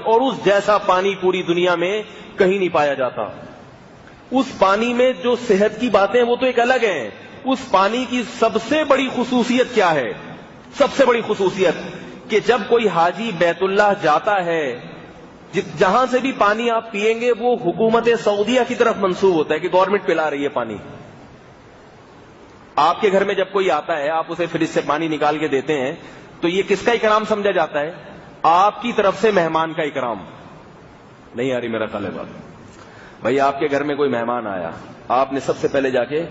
اور اس جیسا پانی پوری دنیا میں کہیں نہیں پایا جاتا. اس پانی میں جو صحت کی باتیں وہ تو ایک الگ ہیں. اس پانی کی سب سے بڑی خصوصیت کیا ہے؟ سب سے بڑی خصوصیت کہ جب کوئی حاجی بیت اللہ جاتا ہے, جہاں سے بھی پانی آپ پیئیں گے وہ حکومت سعودیہ کی طرف منسوب ہوتا ہے کہ گورنمنٹ پلا رہی ہے پانی. آپ کے گھر میں جب کوئی آتا ہے, آپ اسے فریج سے پانی نکال کے دیتے ہیں, تو یہ کس کا اکرام سمجھا جاتا ہے؟ آپ کی طرف سے مہمان کا اکرام. نہیں آ رہی میرا خیال ہے بات؟ بھائی آپ کے گھر میں کوئی مہمان آیا, آپ نے سب سے پہلے جا کے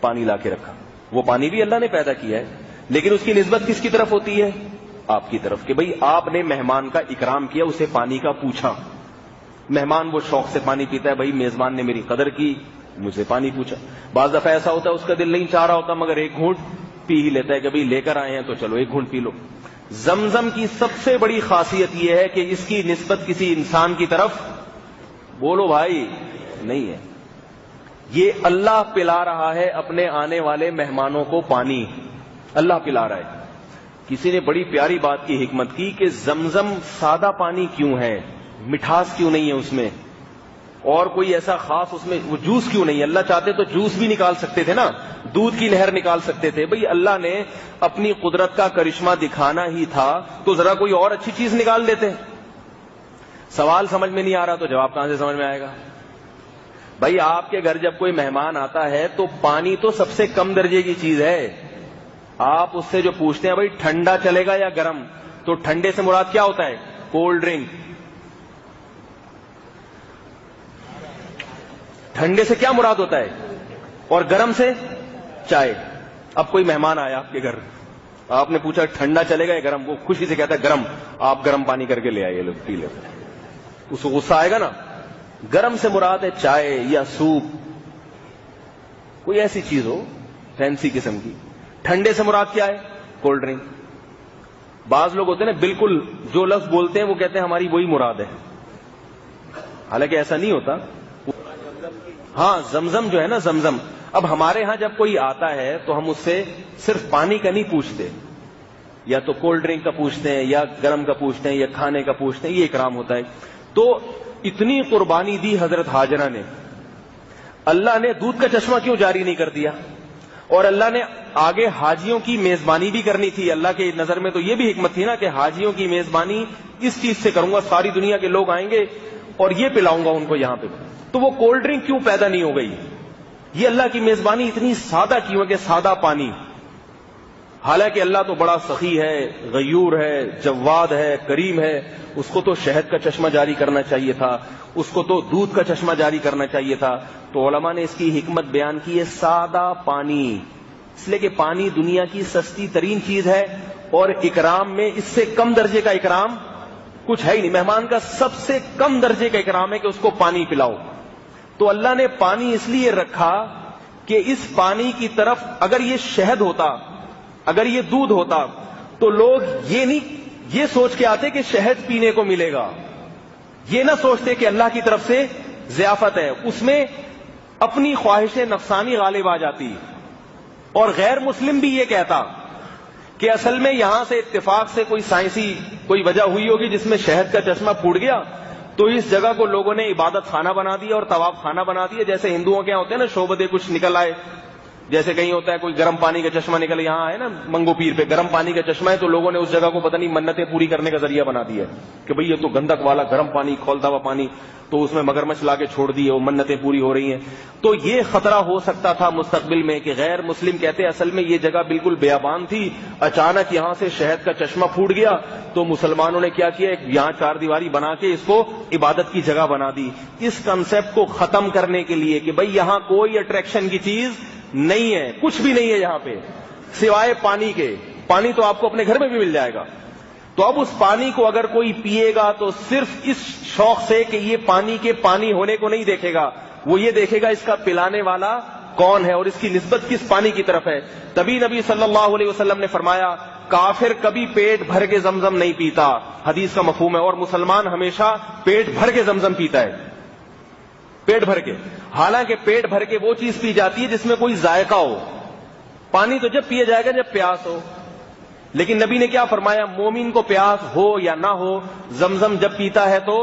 پانی لا کے رکھا. وہ پانی بھی اللہ نے پیدا کیا ہے, لیکن اس کی نسبت کس کی طرف ہوتی ہے؟ آپ کی طرف. کہ بھئی آپ نے مہمان کا اکرام کیا, اسے پانی کا پوچھا. مہمان وہ شوق سے پانی پیتا ہے, بھئی میزبان نے میری قدر کی, مجھے پانی پوچھا. بعض دفعہ ایسا ہوتا ہے اس کا دل نہیں چاہ رہا ہوتا, مگر ایک گھونٹ پی ہی لیتا ہے کہ بھئی لے کر آئے ہیں تو چلو ایک گھونٹ پی لو. زمزم کی سب سے بڑی خاصیت یہ ہے کہ اس کی نسبت کسی انسان کی طرف, بولو بھائی, نہیں ہے. یہ اللہ پلا رہا ہے اپنے آنے والے مہمانوں کو پانی. اللہ پلا رہا ہے. کسی نے بڑی پیاری بات کی, حکمت کی, کہ زمزم سادہ پانی کیوں ہے, مٹھاس کیوں نہیں ہے اس میں, اور کوئی ایسا خاص اس میں وہ جوس کیوں نہیں ہے؟ اللہ چاہتے تو جوس بھی نکال سکتے تھے نا, دودھ کی نہر نکال سکتے تھے. بھئی اللہ نے اپنی قدرت کا کرشمہ دکھانا ہی تھا تو ذرا کوئی اور اچھی چیز نکال دیتے. سوال سمجھ میں نہیں آ رہا تو جواب کہاں سے سمجھ میں آئے گا؟ بھئی آپ کے گھر جب کوئی مہمان آتا ہے تو پانی تو سب سے کم درجے کی چیز ہے. آپ اس سے جو پوچھتے ہیں بھئی ٹھنڈا چلے گا یا گرم, تو ٹھنڈے سے مراد کیا ہوتا ہے؟ Cold drink. ٹھنڈے سے کیا مراد ہوتا ہے؟ اور گرم سے چائے. اب کوئی مہمان آیا آپ کے گھر, آپ نے پوچھا ٹھنڈا چلے گا یا گرم, وہ خوشی سے کہتا ہے گرم. آپ گرم پانی کر کے لے آئیے, لوگ پی لو. اس کو غصہ آئے گا نا. گرم سے مراد ہے چائے یا سوپ, کوئی ایسی چیز ہو فینسی قسم کی. ٹھنڈے سے مراد کیا ہے؟ Cold drink. بعض لوگ ہوتے ہیں نا بالکل جو لفظ بولتے ہیں وہ کہتے ہیں ہماری وہی مراد ہے, حالانکہ ایسا نہیں ہوتا. ہاں زمزم جو ہے نا, زمزم. اب ہمارے ہاں جب کوئی آتا ہے تو ہم اس سے صرف پانی کا نہیں پوچھتے, یا تو کولڈ ڈرنک کا پوچھتے ہیں, یا گرم کا پوچھتے ہیں, یا کھانے کا پوچھتے ہیں. یہ اکرام ہوتا ہے. تو اتنی قربانی دی حضرت ہاجرہ نے. اللہ نے دودھ کا چشمہ کیوں جاری نہیں کر دیا؟ اور اللہ نے آگے حاجیوں کی میزبانی بھی کرنی تھی. اللہ کے نظر میں تو یہ بھی حکمت تھی نا کہ حاجیوں کی میزبانی اس چیز سے کروں گا, ساری دنیا کے لوگ آئیں گے اور یہ پلاؤں گا ان کو یہاں پہ. تو وہ کولڈ ڈرنک کیوں پیدا نہیں ہو گئی؟ یہ اللہ کی میزبانی اتنی سادہ کیوں ہے کہ سادہ پانی. حالانکہ اللہ تو بڑا سخی ہے, غیور ہے, جواد ہے, کریم ہے. اس کو تو شہد کا چشمہ جاری کرنا چاہیے تھا, اس کو تو دودھ کا چشمہ جاری کرنا چاہیے تھا. تو علماء نے اس کی حکمت بیان کی ہے, سادہ پانی. اس لیے کہ پانی دنیا کی سستی ترین چیز ہے, اور اکرام میں اس سے کم درجے کا اکرام کچھ ہے ہی نہیں. مہمان کا سب سے کم درجے کا اکرام ہے کہ اس کو پانی پلاؤ. تو اللہ نے پانی اس لیے رکھا کہ اس پانی کی طرف اگر یہ شہد ہوتا, اگر یہ دودھ ہوتا, تو لوگ یہ سوچ کے آتے کہ شہد پینے کو ملے گا. یہ نہ سوچتے کہ اللہ کی طرف سے ضیافت ہے. اس میں اپنی خواہش نفسانی غالب آ جاتی. اور غیر مسلم بھی یہ کہتا کہ اصل میں یہاں سے اتفاق سے کوئی سائنسی کوئی وجہ ہوئی ہوگی جس میں شہد کا چشمہ پھوٹ گیا, تو اس جگہ کو لوگوں نے عبادت خانہ بنا دیا اور طواف خانہ بنا دیا. جیسے ہندوؤں کے یہاں ہوتے ہیں نا شعبدے کچھ نکل آئے, جیسے کہیں ہوتا ہے کوئی گرم پانی کا چشمہ نکل, یہاں ہے نا منگو پیر پہ گرم پانی کا چشمہ ہے, تو لوگوں نے اس جگہ کو پتہ نہیں منتیں پوری کرنے کا ذریعہ بنا دیا کہ بھئی یہ تو گندک والا گرم پانی, کھولتا ہوا پانی, تو اس میں مگرمچھ لا کے چھوڑ دیے, وہ منتیں پوری ہو رہی ہیں. تو یہ خطرہ ہو سکتا تھا مستقبل میں کہ غیر مسلم کہتے اصل میں یہ جگہ بالکل بیابان تھی, اچانک یہاں سے شہد کا چشمہ پھوٹ گیا, تو مسلمانوں نے کیا کیا, یہاں چار دیواری بنا کے اس کو عبادت کی جگہ بنا دی. اس کنسپٹ کو ختم کرنے کے لیے کہ بھئی یہاں کوئی اٹریکشن کی چیز نہیں ہے, کچھ بھی نہیں ہے یہاں پہ سوائے پانی کے. پانی تو آپ کو اپنے گھر میں بھی مل جائے گا. تو اب اس پانی کو اگر کوئی پیے گا تو صرف اس شوق سے کہ یہ پانی کے پانی ہونے کو نہیں دیکھے گا, وہ یہ دیکھے گا اس کا پلانے والا کون ہے اور اس کی نسبت کس پانی کی طرف ہے. تبھی نبی صلی اللہ علیہ وسلم نے فرمایا کافر کبھی پیٹ بھر کے زمزم نہیں پیتا, حدیث کا مفہوم ہے, اور مسلمان ہمیشہ پیٹ بھر کے زمزم پیتا ہے, پیٹ بھر کے. حالانکہ پیٹ بھر کے وہ چیز پی جاتی ہے جس میں کوئی ذائقہ ہو. پانی تو جب پیا جائے گا جب پیاس ہو. لیکن نبی نے کیا فرمایا؟ مومن کو پیاس ہو یا نہ ہو، زمزم جب پیتا ہے تو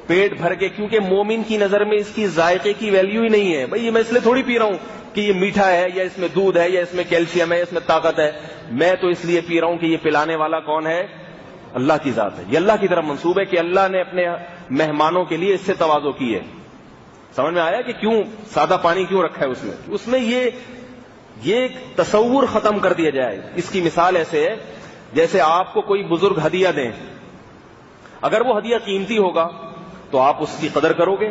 پیٹ بھر کے، کیونکہ مومن کی نظر میں اس کی ذائقے کی ویلیو ہی نہیں ہے. بھئی یہ میں اس لیے تھوڑی پی رہا ہوں کہ یہ میٹھا ہے یا اس میں دودھ ہے یا اس میں کیلشیم ہے، اس میں طاقت ہے. میں تو اس لیے پی رہا ہوں کہ یہ پلانے والا کون ہے؟ اللہ کی ذات ہے. یہ اللہ کی طرف منسوب ہے کہ اللہ نے اپنے مہمانوں کے لیے اس سے تواضع کی ہے. سمجھ میں آیا کہ کیوں سادہ پانی کیوں رکھا ہے اس میں یہ ایک تصور ختم کر دیا جائے. اس کی مثال ایسے ہے جیسے آپ کو کوئی بزرگ ہدیہ دیں، اگر وہ ہدیہ قیمتی ہوگا تو آپ اس کی قدر کرو گے.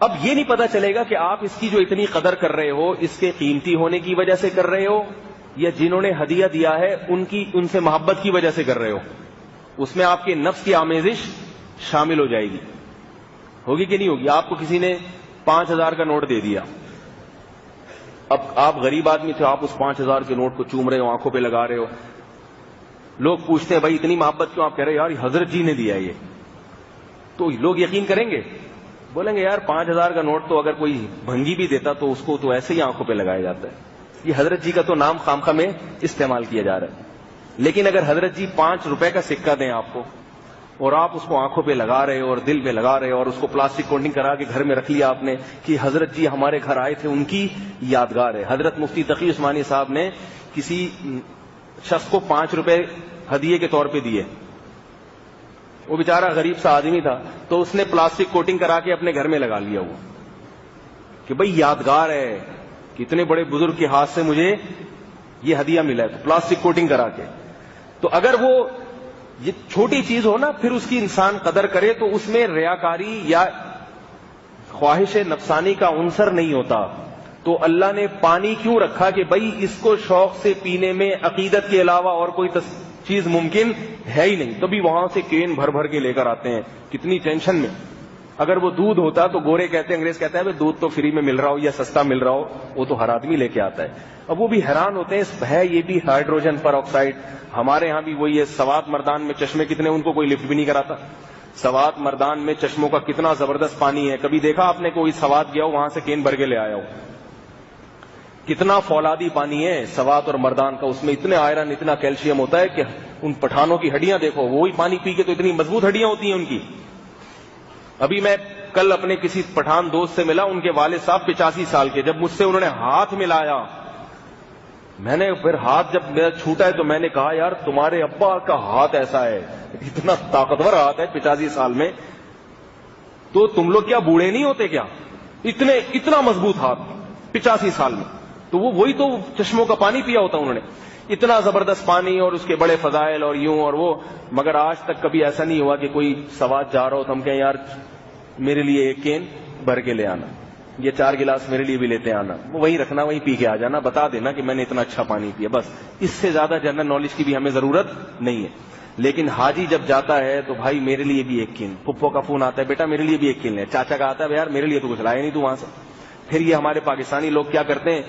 اب یہ نہیں پتا چلے گا کہ آپ اس کی جو اتنی قدر کر رہے ہو اس کے قیمتی ہونے کی وجہ سے کر رہے ہو یا جنہوں نے ہدیہ دیا ہے ان سے محبت کی وجہ سے کر رہے ہو. اس میں آپ کے نفس کی آمیزش شامل ہو جائے گی. ہوگی کہ نہیں ہوگی؟ آپ کو کسی نے 5000 کا نوٹ دے دیا، اب آپ غریب آدمی تھے، آپ اس 5000 کے نوٹ کو چوم رہے ہو، آنکھوں پہ لگا رہے ہو. لوگ پوچھتے ہیں بھائی اتنی محبت کیوں؟ آپ کہہ رہے یار حضرت جی نے دیا یہ. تو لوگ یقین کریں گے؟ بولیں گے یار 5000 کا نوٹ تو اگر کوئی بھنگی بھی دیتا تو اس کو تو ایسے ہی آنکھوں پہ لگایا جاتا ہے. یہ حضرت جی کا تو نام خامخواہ میں استعمال کیا جا رہا ہے. لیکن اگر حضرت جی 5 روپے کا سکہ دیں آپ کو اور آپ اس کو آنکھوں پہ لگا رہے ہو اور دل پہ لگا رہے ہو اور اس کو پلاسٹک کوٹنگ کرا کے گھر میں رکھ لیا آپ نے کہ حضرت جی ہمارے گھر آئے تھے، ان کی یادگار ہے. حضرت مفتی تقی عثمانی صاحب نے کسی شخص کو 5 روپے ہدیے کے طور پہ دیے، وہ بیچارہ غریب سا آدمی تھا، تو اس نے پلاسٹک کوٹنگ کرا کے اپنے گھر میں لگا لیا وہ کہ بھئی یادگار ہے کہ اتنے بڑے بزرگ کے ہاتھ سے مجھے یہ ہدیہ ملا ہے، تو پلاسٹک کوٹنگ کرا کے. تو اگر وہ یہ چھوٹی چیز ہو نا پھر اس کی انسان قدر کرے تو اس میں ریاکاری یا خواہش نفسانی کا عنصر نہیں ہوتا. تو اللہ نے پانی کیوں رکھا کہ بھئی اس کو شوق سے پینے میں عقیدت کے علاوہ اور کوئی چیز ممکن ہے ہی نہیں. تبھی وہاں سے کین بھر بھر کے لے کر آتے ہیں کتنی ٹینشن میں. اگر وہ دودھ ہوتا تو گورے کہتے ہیں، انگریز کہتے ہیں دودھ تو فری میں مل رہا ہو یا سستا مل رہا ہو، وہ تو ہر آدمی لے کے آتا ہے. اب وہ بھی حیران ہوتے ہیں ہے یہ بھی ہائیڈروجن پر آکسائڈ. ہمارے ہاں بھی وہی ہے. سوات مردان میں چشمے کتنے، ان کو کوئی لفٹ بھی نہیں کراتا. سوات مردان میں چشموں کا کتنا زبردست پانی ہے. کبھی دیکھا آپ نے کوئی سوات گیا ہو وہاں سے کین بھر کے لے آیا ہو؟ کتنا فولادی پانی ہے سوات اور مردان کا. اس میں اتنے آئرن اتنا کیلشیم ہوتا ہے کہ ان پٹھانوں کی ہڈیاں دیکھو، وہی پانی پی کے تو اتنی مضبوط ہڈیاں ہوتی ہیں ان کی. ابھی میں کل اپنے کسی پٹھان دوست سے ملا، ان کے والد صاحب 85 سال کے. جب مجھ سے انہوں نے ہاتھ ملایا، میں نے پھر ہاتھ جب میرا چھوٹا ہے تو میں نے کہا یار تمہارے ابا کا ہاتھ ایسا ہے، اتنا طاقتور ہاتھ ہے 85 سال میں، تو تم لوگ کیا بوڑھے نہیں ہوتے کیا؟ اتنا مضبوط ہاتھ 85 سال میں. تو وہی تو چشموں کا پانی پیا ہوتا انہوں نے، اتنا زبردست پانی اور اس کے بڑے فضائل اور یوں اور وہ. مگر آج تک کبھی ایسا نہیں ہوا کہ کوئی سوات جا رہا ہو تو ہم کہیں یار میرے لیے ایک کین بھر کے لے آنا، یہ 4 گلاس میرے لیے بھی لیتے آنا، وہ وہیں رکھنا وہیں پی کے آ جانا، بتا دینا کہ میں نے اتنا اچھا پانی پیا. بس اس سے زیادہ جنرل نالج کی بھی ہمیں ضرورت نہیں ہے. لیکن حاجی جب جاتا ہے تو بھائی میرے لیے بھی ایک کین، پھپھو کا فون آتا ہے بیٹا میرے لیے بھی ایک کین لے، چاچا کا آتا ہے یار میرے لیے تو کچھ لائے نہیں تو وہاں سے. پھر یہ ہمارے پاکستانی لوگ کیا کرتے ہیں،